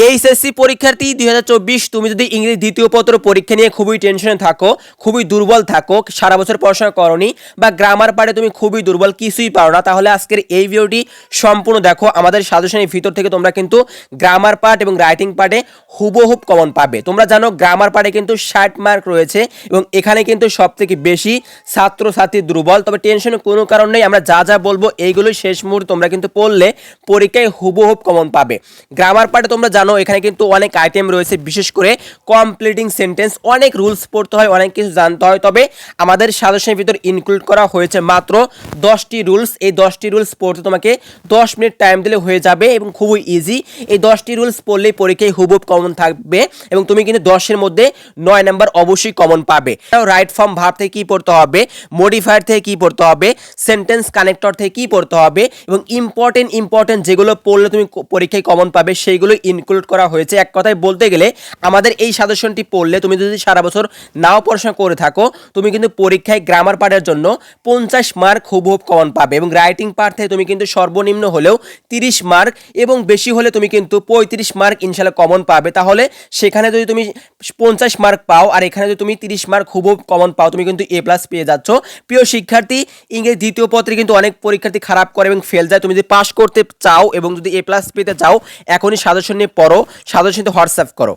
HSC পরীক্ষার্থী 2024 তুমি যদি ইংরেজি দ্বিতীয় পত্র পরীক্ষা নিয়ে খুবই টেনশনে থাকো, খুবই দুর্বল থাকো, সারা বছর পড়াশোনা করনি বা গ্রামার পার্টে তুমি খুবই দুর্বল, কিছুই পারো না, তাহলে আজকের এই ভিডিওটি সম্পূর্ণ দেখো। আমাদের সাজেশনের ভিতর থেকে তোমরা কিন্তু গ্রামার পার্ট এবং রাইটিং পার্টে হুবহুব কমন পাবে। তোমরা জানো গ্রামার পার্টে কিন্তু 60 মার্ক রয়েছে এবং এখানে কিন্তু সবথেকে বেশি ছাত্রছাত্রী দুর্বল। তবে টেনশনের কোনো কারণ নেই, আমরা যা যা বলবো এইগুলোই শেষ মুহূর্তে তোমরা কিন্তু পড়লে পরীক্ষায় হুবহুব কমন পাবে। গ্রামার পার্টে তোমরা জানো এখানে কিন্তু অনেক আইটেম রয়েছে, বিশেষ করে কমপ্লিটিং সেন্টেন্স, অনেক রুলস পড়তে হয়, অনেক কিছু জানতে হয়। তবে আমাদের সাজেশনের ভিতর ইনক্লুড করা হয়েছে মাত্র 10টি রুলস। এই 10টি রুলস পড়তে তোমাকে 10 মিনিট টাইম দিলে হয়ে যাবে এবং খুবই ইজি। এই 10টি রুলস পড়লেই পরীক্ষায় হুবহুব কমন থাকবে এবং তুমি কিন্তু 10-এর মধ্যে 9 নাম্বার অবশ্যই কমন পাবে। রাইট ফর্ম ভার্ব থেকে কি পড়তে হবে, মডিফায়ার থেকে কি পড়তে হবে, সেন্টেন্স কানেক্টর থেকে কি পড়তে হবে এবং ইম্পর্টেন্ট যেগুলো পড়লে তুমি পরীক্ষায় কমন পাবে সেইগুলো ইনক্লুড করা হয়েছে। এক কথায় বলতে গেলে আমাদের এই সাজেশনটি পড়লে তুমি যদি সারা বছর নাও পড়াশোনা করে থাকো, তুমি কিন্তু পরীক্ষায় গ্রামার পার্টের জন্য 50 মার্ক হুবহুব কমন পাবে এবং রাইটিং পার্ট থেকে তুমি কিন্তু সর্বনিম্ন হলেও 30 মার্ক এবং বেশি হলে তুমি কিন্তু 35 মার্ক ইনশাআল্লাহ কমন পাবে। তাহলে সেখানে যদি তুমি 50 মার্ক পাও আর এখানে যদি তুমি 30 মার্ক হুবহুব কমন পাও, তুমি কিন্তু এ প্লাস পেয়ে যাচ্ছ। প্রিয় শিক্ষার্থী, ইংরেজি দ্বিতীয় পত্রে কিন্তু অনেক পরীক্ষার্থী খারাপ করে এবং ফেল যায়। তুমি যদি পাস করতে চাও এবং যদি এ প্লাস পেতে চাও, এখনই সাজেশন নিয়ে পড়ো, সাজেশন হোয়াটসঅ্যাপ করো।